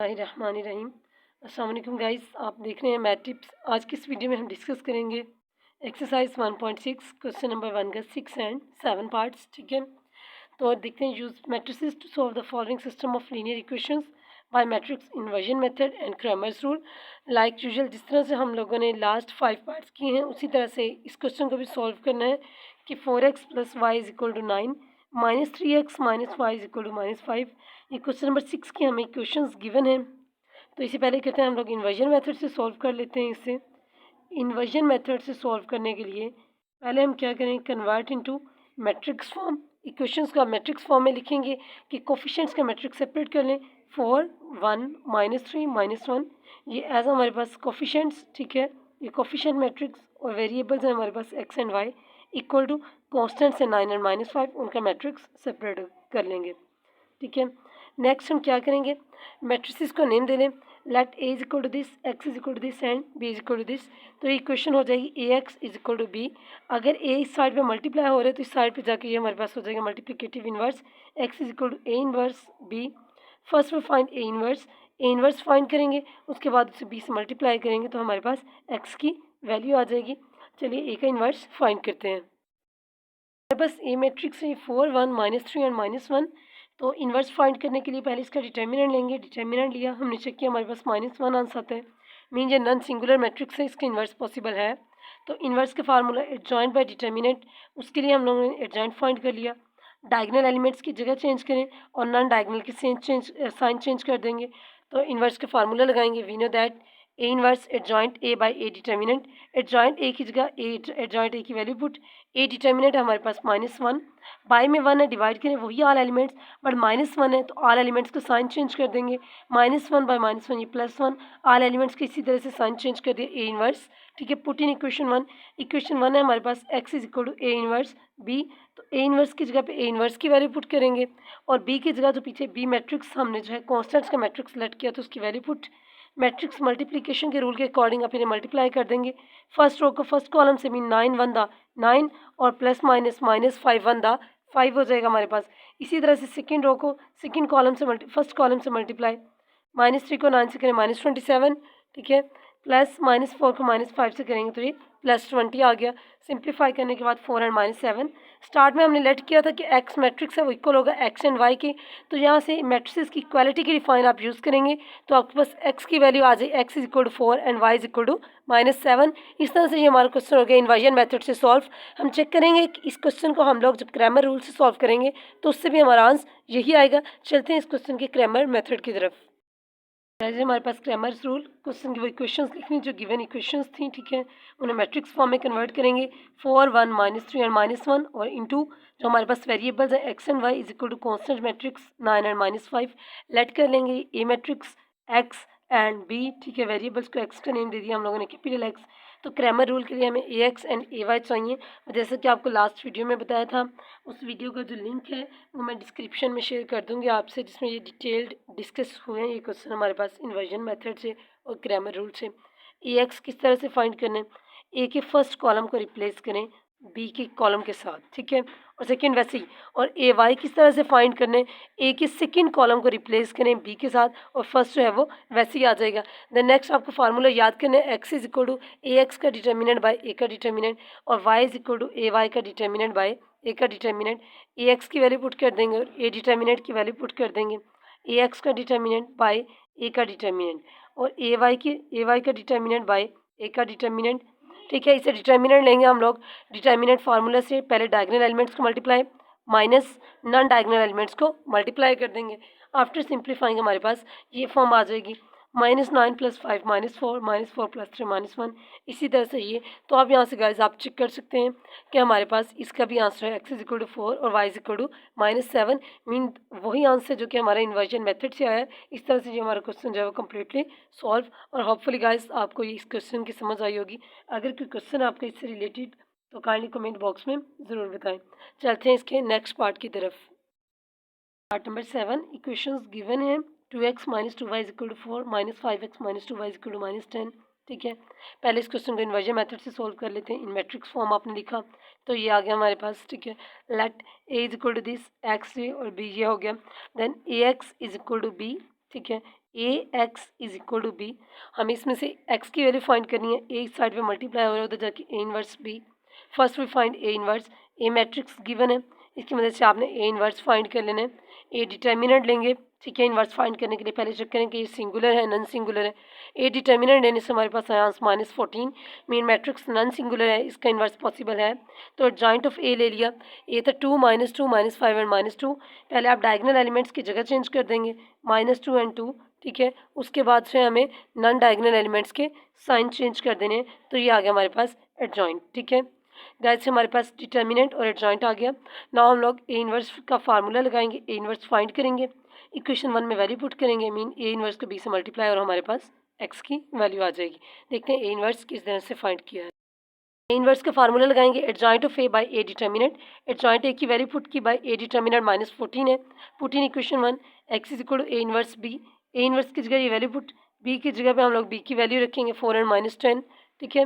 रहीम। अस्सलाम वालेकुम गाइस, आप देख रहे हैं मैथ टिप्स। आज की इस वीडियो में हम डिस्कस करेंगे एक्सरसाइज 1.6 क्वेश्चन नंबर 1 का 6 एंड 7 पार्ट्स। ठीक है, तो देखते हैं। Use matrices to solve the following system of linear equations by matrix inversion method and Cramer's rule. Like usual जिस तरह से हम लोगों ने लास्ट 5 पार्ट्स किए हैं, उसी तरह से इस क्वेश्चन को भी सॉल्व करना है कि 4x + y = 9 -3x - y = -5। ये क्वेश्चन नंबर 6 की हमें इक्वेशंस गिवन है। तो इससे पहले कहते हैं हम लोग इन्वर्जन मेथड से सॉल्व कर लेते हैं। इससे इन्वर्जन मेथड से सॉल्व करने के लिए पहले हम क्या करें, convert into matrix form. Equations का मैट्रिक्स फॉर्म में लिखेंगे कि कोफिशिएंट्स का मैट्रिक्स सेपरेट कर लें। 4 1 -3 -1 ये एज हमारे पास कोफिशिएंट्स। ठीक है, ये कोफिशिएंट मैट्रिक्स और वेरिएबल्स हैं हमारे पास x and y equal to constants है 9 और -5, उनका मैट्रिक्स सेपरेट कर लेंगे। ठीक है, नेक्स्ट हम क्या करेंगे, मैट्रिसेस को नेम दे लें। Let a = this, x = this and b = this. तो ये इक्वेशन हो जाएगी ax = b। अगर a इस साइड पे मल्टीप्लाई हो रहा है तो इस साइड पे जाके ये हमारे पास हो जाएगा multiplicative inverse. x = a inverse b। First में फाइंड a इन्वर्स फाइंड करेंगे, उसके बाद उसे b से मल्टीप्लाई करेंगे तो हमारे पास x की वैल्यू आ जाएगी। चलिए a का इन्वर्स फाइंड करते हैं। हमारे पास a मैट्रिक्स है 4 1 -3 और -1। तो इन्वर्स फाइंड करने के लिए पहले इसका डिटर्मिनेंट लेंगे। डिटर्मिनेंट लिया, हमने चेक किया, हमारे पास -1 आंसर आता है। मीन ये नॉन सिंगुलर मैट्रिक्स है, इसका इन्वर्स पॉसिबल है। तो इन्वर्स का फार्मूला एडजॉइंट बाय डिटर्मिनेंट, उसके लिए हम लोगों ने एडजॉइंट फाइंड कर लिया। डायगोनल एलिमेंट्स की जगह चेंज करें और नॉन डायगोनल के साइन चेंज कर देंगे। तो इन्वर्स का फार्मूला लगाएंगे। We know that A inverse adjoint A by A determinant. Adjoint A की जगह एडजॉइंट ए की वैल्यू पुट। ए डिटर्मिनेंट हमारे पास -1, बाई में 1 है, डिवाइड करें वही ऑल एलिमेंट्स, बट -1 है तो ऑल एलिमेंट्स का साइन चेंज कर देंगे। -1 बाई -1 ये +1, ऑल एलिमेंट्स के इसी तरह से साइन चेंज कर दिया। ए इन्वर्स, ठीक है, पुट इन इक्वेशन 1। इक्वेशन 1 है हमारे पास x = a इन्वर्स b। तो a इन्वर्स की जगह पे a इन्वर्स की वैल्यू पुट करेंगे और b की जगह तो पीछे b मैट्रिक्स हमने जो है कॉन्स्टेंट्स का मैट्रिक्स सेलेक्ट किया तो उसकी वैल्यू पुट। मैट्रिक्स मल्टीप्लिकेशन के रूल के अकॉर्डिंग आप इन्हें मल्टीप्लाई कर देंगे। फर्स्ट रो को फर्स्ट कॉलम से मीन 9 1 दा 9 और +- -5 1 दा 5 हो जाएगा हमारे पास। इसी तरह से सेकंड रो को सेकंड कॉलम से फर्स्ट कॉलम से मल्टीप्लाई। -3 को 9 से करें -27, ठीक है, प्लस -4 को -5 से करेंगे तो ये +20 आ गया। सिंप्लीफाई करने के बाद 4 और -7। स्टार्ट में हमने लेट किया था कि x मैट्रिक्स है वो इक्वल होगा x एंड y के। तो यहाँ से मैट्रिसेस की इक्वालिटी की डिफाइन आप यूज़ करेंगे तो आपके पास x की वैल्यू आ जाए x = 4 एंड y = -7। इस तरह से ये हमारा क्वेश्चन हो गया इन्वर्जन मेथड से सॉल्व। हम चेक करेंगे कि इस क्वेश्चन को हम लोग जब क्रैमर रूल से सॉल्व करेंगे तो उससे भी हमारा आंसर यही आएगा। चलते हैं इस क्वेश्चन के क्रैमर मेथड की तरफ। जैसे हमारे पास क्रैमर्स रूल, क्वेश्चन की वो इक्वेशंस लिखनी जो गिवन इक्वेशंस थी, ठीक है, उन्हें मैट्रिक्स फॉर्म में कन्वर्ट करेंगे। 4 1 -3 और -1 और इनटू जो हमारे पास वेरिएबल्स है x and y = constant matrix 9 और -5 लेट कर लेंगे। ए मैट्रिक्स x एंड b, ठीक है, वेरिएबल्स को x का नेम दे दिया हम लोगों ने कैपिटल X। तो क्रैमर रूल के लिए हमें ax एंड ay चाहिए। जैसे कि आपको लास्ट वीडियो में बताया था, उस वीडियो का जो लिंक है वो मैं डिस्क्रिप्शन में शेयर कर दूंगी आपसे, जिसमें ये डिटेल्ड डिस्कस हुए हैं ये क्वेश्चन हमारे पास इन्वर्जन मेथड से और क्रैमर रूल से। ax किस तरह से फाइंड करना है, a के फर्स्ट कॉलम को रिप्लेस करें b के कॉलम के साथ, ठीक है, और सेकंड वैसे ही। और ए वाई किस तरह से फाइंड करने, ए के सेकंड कॉलम को रिप्लेस करें बी के साथ और फर्स्ट जो है वो वैसे ही आ जाएगा। देन नेक्स्ट आपको फार्मूला याद करना है, x = ax का डिटर्मिनेंट बाय a का डिटर्मिनेंट और y = ay का डिटर्मिनेंट बाय a का डिटर्मिनेंट। ax की वैल्यू पुट कर देंगे और a डिटर्मिनेंट की वैल्यू पुट कर देंगे। ax का डिटर्मिनेंट बाय a का डिटर्मिनेंट और ay का डिटर्मिनेंट बाय a का डिटर्मिनेंट, ठीक है। इसे डिटर्मिनेंट लेंगे हम लोग डिटर्मिनेंट फार्मूला से। पहले डायगोनल एलिमेंट्स को multiply minus non diagonal elements को मल्टीप्लाई कर देंगे। आफ्टर सिंप्लीफाइंग हमारे पास ये फॉर्म आ जाएगी -9 + 5 -4 -4 + 3 -1। इसी तरह से ये, तो आप यहाँ से गाइस आप चेक कर सकते हैं कि हमारे पास इसका भी आंसर है x = 4 और y = -7। मीन वही आंसर जो कि हमारा इन्वर्जन मेथड से आया है। इस तरह से ये हमारा क्वेश्चन जो है वो कम्प्लीटली सॉल्व। और होपफुली गाइस आपको इस क्वेश्चन की समझ आई होगी। अगर कोई क्वेश्चन आपका इससे रिलेटेड तो काइंडली कमेंट बॉक्स में ज़रूर बताएं। चलते हैं इसके नेक्स्ट पार्ट की तरफ। पार्ट नंबर 7, इक्वेशंस गिवन है 2x - 2y = 4 -5x - 2y = -10, ठीक है। पहले इस क्वेश्चन को इन्वर्जन मेथड से सॉल्व कर लेते हैं। इन मैट्रिक्स फॉर्म आपने लिखा तो ये आ गया हमारे पास, ठीक है। लेट a = दिस x और b ये हो गया। देन ax = b ठीक है। A X is equal to B, हमें इसमें से एक्स की वैल्यू फाइंड करनी है, ए इस साइड पे मल्टीप्लाई हो रहा है उधर जाके A inverse B. First we find A inverse, A matrix given है, इसकी मदद से आपने ए इनवर्स फाइंड कर लेना है। ए डिटर्मिनेंट लेंगे, ठीक है, इनवर्स फाइंड करने के लिए पहले चेक करें कि ये सिंगुलर है नॉन सिंगुलर है। ए डिटर्मिनेंट लेने से हमारे पास आया -14, मेन मैट्रिक्स नॉन सिंगुलर है, इसका इनवर्स पॉसिबल है, तो जॉइंट ऑफ ए ले लिया। ए था 2 -2 -5 एंड -2, पहले आप डायगोनल एलिमेंट्स की जगह चेंज कर देंगे, -2 एंड 2, ठीक है। उसके बाद से हमें नॉन डायगोनल एलिमेंट्स के साइन चेंज कर देने हैं, तो ये आ गया हमारे पास एडजॉइंट, ठीक है। गाइस हमारे पास डिटर्मिनेंट और एडजॉइंट आ गया। नाउ हम लोग ए इनवर्स का फार्मूला लगाएंगे, ए इनवर्स फाइंड करेंगे, इक्वेशन 1 में वैल्यू पुट करेंगे, मीन ए इनवर्स को बी से मल्टीप्लाई और हमारे पास एक्स की वैल्यू आ जाएगी। देखते हैं ए इनवर्स किस तरह से फाइंड किया है। ए इनवर्स का फार्मूला लगाएंगे, adjoint of A by A determinant, adjoint A की वैल्यू पुट की बाय ए डिटर्मिनेंट -14 है, put in equation 1 x is equal to A inverse B, A inverse की जगह ये वैल्यू पुट, बी की जगह पे हम लोग बी की वैल्यू रखेंगे 4 एंड -10, ठीक है।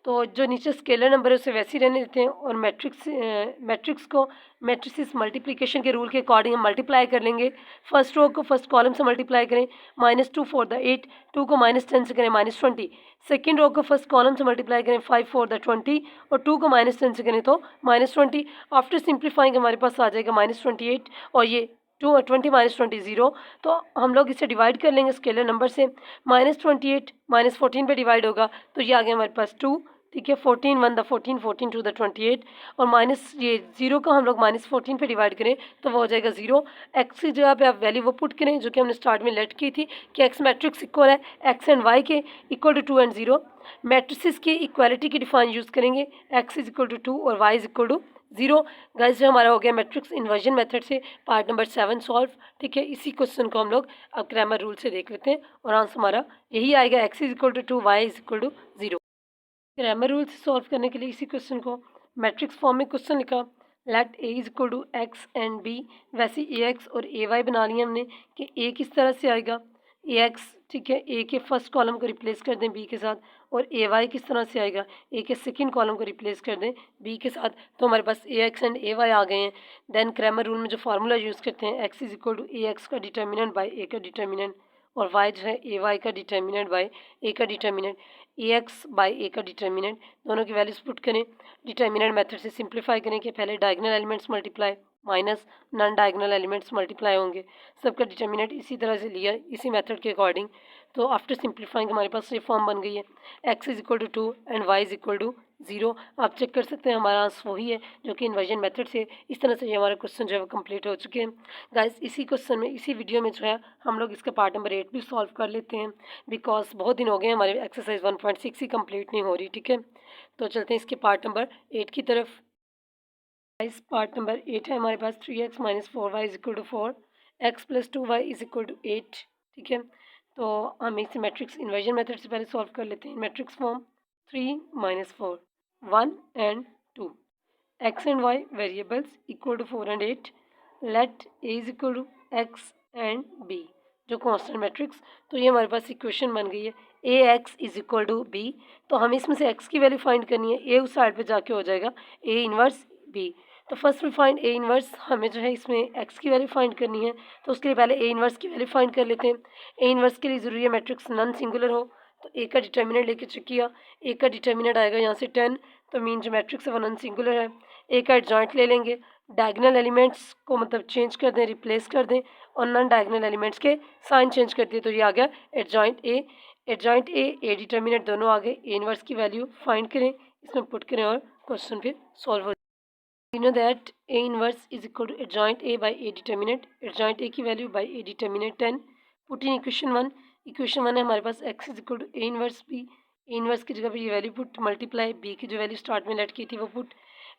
तो जो नीचे स्केलर नंबर है उसे वैसे ही रहने देते हैं और मैट्रिक्स को मैट्रिसेस मल्टीप्लिकेशन के रूल के अकॉर्डिंग हम मल्टीप्लाई कर लेंगे। फर्स्ट रो को फर्स्ट कॉलम से मल्टीप्लाई करें, -2 4 द 8, 2 को -10 से करें -20, सेकेंड रो को फर्स्ट कॉलम से मल्टीप्लाई करें 5 4 द 20 और 2 को -10 से करें तो -20। आफ्टर सिंप्लीफाइंग हमारे पास आ जाएगा -28 और ये 20 -20 0, तो हम लोग इसे डिवाइड कर लेंगे स्केलर नंबर से, -28 -14 पे डिवाइड होगा तो ये आ गया हमारे पास 2, ठीक है। 14 1 द 14, 14 2 द 28 और माइनस ये 0 को हम लोग -14 पे डिवाइड करें तो वो हो जाएगा 0। एक्स की जगह पे आप वैल्यू वो पुट करें जो कि हमने स्टार्ट में लेट की थी कि एक्स मैट्रिक्स इक्वल है एक्स एंड वाई के, इक्वल टू 2 एंड 0। मैट्रिसेस की इक्वालिटी की डिफाइन यूज़ करेंगे, एक्स इज इक्वल टू 2 और y is equal to 0। Guys जो हमारा हो गया मैट्रिक्स इन्वर्जन मेथड से पार्ट नंबर 7 सॉल्व, ठीक है। इसी क्वेश्चन को हम लोग अब ग्रामर रूल से देख लेते हैं और आंसर हमारा यही आएगा, x is equal to 2 y is equal to 0। Cramer rule से सॉल्व करने के लिए इसी क्वेश्चन को मैट्रिक्स फॉर्म में क्वेश्चन लिखा, let A is equal to x and B, वैसे ए एक्स और ए वाई बना लिया हमने कि ए किस तरह से आएगा, ए एक्स, ठीक है, ए के फर्स्ट कॉलम को रिप्लेस कर दें बी के साथ, और ए वाई किस तरह से आएगा, ए के सेकंड कॉलम को रिप्लेस कर दें बी के साथ, तो हमारे पास A x and A Y आ गए हैं। देन क्रैमर रूल में जो फार्मूला यूज़ करते हैं, x is equal to A x का डिटर्मिनेंट बाई ए का डिटर्मिनेंट और वाई जो है ए वाई का डिटर्मिनेंट बाई ए का determinant, A x by A का डिटर्मिनेंट, दोनों की वैल्यूज पुट करें, डिटर्मिनेंट मेथड से सिंप्लीफाई करें कि पहले diagonal elements multiply minus non diagonal elements multiply होंगे, सबका डिटर्मिनेंट इसी तरह से लिया इसी मेथड के अकॉर्डिंग। तो आफ्टर सिंप्लीफाइंग हमारे पास ये फॉर्म बन गई है, x is equal to 2 and y is equal to 0। आप चेक कर सकते हैं हमारा आंसर वही है जो कि इन्वर्जन मेथड से। इस तरह से ये हमारे क्वेश्चन जो है वो कंप्लीट हो चुके हैं। गाइस इसी क्वेश्चन में इसी वीडियो में जो है हम लोग इसका पार्ट नंबर 8 भी सॉल्व कर लेते हैं, बिकॉज बहुत दिन हो गए हमारे एक्सरसाइज 1.6 ही कंप्लीट नहीं हो रही, ठीक है। तो चलते हैं इसके पार्ट नंबर 8 की तरफ। गाइस पार्ट नंबर 8 है हमारे पास, 3x - 4y is equal to 4, x + 2y is equal to 8, ठीक है। तो हम इसे मैट्रिक्स इन्वर्जन मेथड से पहले सॉल्व कर लेते हैं। Matrix form 3 - 4 1 and 2, x and y variables equal to 4 and 8, let a is equal to x and b जो कांस्टेंट मैट्रिक्स। तो ये हमारे पास इक्वेशन बन गई है, ax is equal to b। तो हमें इसमें से x की वैल्यू फाइंड करनी है, a उस साइड पे जाके हो जाएगा a इनवर्स b। तो first we find A inverse, हमें जो है इसमें एक्स की वैल्यू फाइंड करनी है, तो उसके लिए पहले ए इनवर्स की वैल्यू फाइंड कर लेते हैं। ए इनवर्स के लिए ज़रूरी है मैट्रिक्स नॉन सिंगुलर हो, तो ए का डिटर्मिनेंट लेके चेक किया, ए का डिटर्मिनेंट आएगा यहाँ से 10, तो मीन जो मैट्रिक्स है वो नॉन सिंगुलर है। ए का एडजॉइंट ले लेंगे, डायगोनल एलिमेंट्स को मतलब चेंज कर दें, रिप्लेस कर दें और नॉन डायगोनल एलिमेंट्स के साइन चेंज कर दिए, तो ये आ गया adjoint A. Adjoint A determinant दोनों आ गए, ए इनवर्स की वैल्यू फाइंड करें, इसमें पुट करें और क्वेश्चन फिर सॉल्व हो। You know that A inverse is equal to adjoint A by A determinant, adjoint A की value by A determinant 10, put in equation 1, equation 1 है हमारे पास x is equal to A inverse B, A inverse की जगह पर ये value put, multiply B की जो वैल्यू स्टार्ट में लेट की थी वो पुट,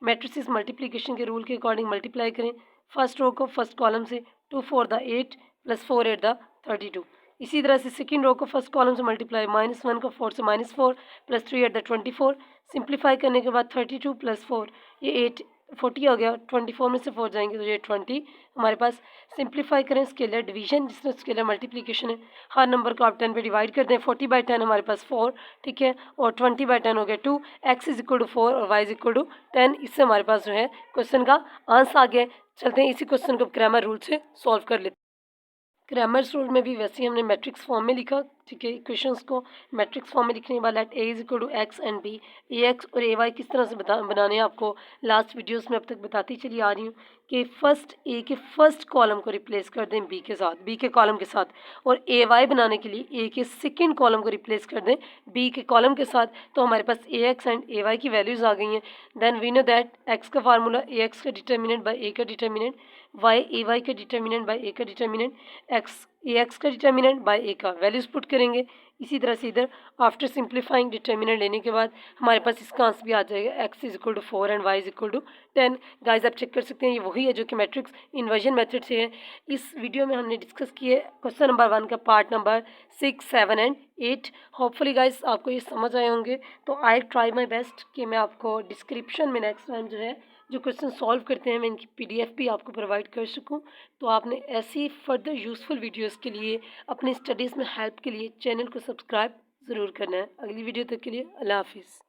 मैट्रिसेस मल्टीप्लिकेशन के रूल के अकॉर्डिंग मल्टीप्लाई करें, फर्स्ट रो को फर्स्ट कॉलम से 2 4 द 8 + 4 8 द 32, इसी तरह से सेकेंड रो को फर्स्ट कॉलम से मल्टीप्लाई -1 को 4 से -4 + 3 8 द 24, सिंप्लीफाई करने के बाद 32 + 4 ये 8 40 हो गया, 24 में से 4 जाएंगे तो ये 20 हमारे पास। सिंप्लीफाई करें स्केलर डिवीजन जिसमें स्केलर मल्टीप्लिकेशन है, हर नंबर को आप 10 पे डिवाइड कर दें, 40/10 हमारे पास 4, ठीक है, और 20/10 हो गया 2, x इज इक्वल टू 4 और y इज इक्वल टू 10। इससे हमारे पास जो है क्वेश्चन का आंसर आ गया। चलते हैं इसी क्वेश्चन को ग्रामर रूल से सॉल्व कर लेते हैं। क्रैमर्स रूल में भी वैसे ही हमने मैट्रिक्स फॉर्म में लिखा, ठीक है। इक्वेशंस को मैट्रिक्स फॉर्म में लिखने के बाद let A is equal to x and B, A x और ए वाई किस तरह से बनाने हैं आपको लास्ट वीडियोस में अब तक बताती चली आ रही हूँ कि फर्स्ट ए के फर्स्ट कॉलम को रिप्लेस कर दें बी के साथ, बी के कॉलम के साथ, और ए वाई बनाने के लिए ए के सेकेंड कॉलम को रिप्लेस कर दें बी के कॉलम के साथ, तो हमारे पास A x and A y की वैल्यूज़ आ गई हैं। Then we know that x का फार्मूला ए एक्स का डिटर्मिनेंट बाई ए का डिटर्मिनेंट, वाई ए वाई का डिटर्मिनेंट बाई ए का डिटर्मिनेंट, एक्स ए एक्स का डिटर्मिनेंट बाई ए का, वैल्यूज पुट करेंगे। इसी तरह से इधर आफ्टर सिंप्लीफाइंग डिटर्मिनेंट लेने के बाद हमारे पास इसका आंसर भी आ जाएगा, x is equal to 4 and y is equal to 10। Guys आप चेक कर सकते हैं ये वही है जो कि मैट्रिक्स इन्वर्जन मेथड से है। इस वीडियो में हमने डिस्कस किए क्वेश्चन नंबर 1 का part number 6, 7 and 8। Hopefully guys आपको ये समझ आए होंगे। तो आई ट्राई माई बेस्ट कि मैं आपको डिस्क्रिप्शन में नेक्स्ट टाइम जो है जो क्वेश्चन सॉल्व करते हैं मैं इनकी पीडीएफ भी आपको प्रोवाइड कर सकूं। तो आपने ऐसी फर्दर यूज़फुल वीडियोस के लिए अपनी स्टडीज़ में हेल्प के लिए चैनल को सब्सक्राइब ज़रूर करना है। अगली वीडियो तक के लिए अल्लाह हाफिज़।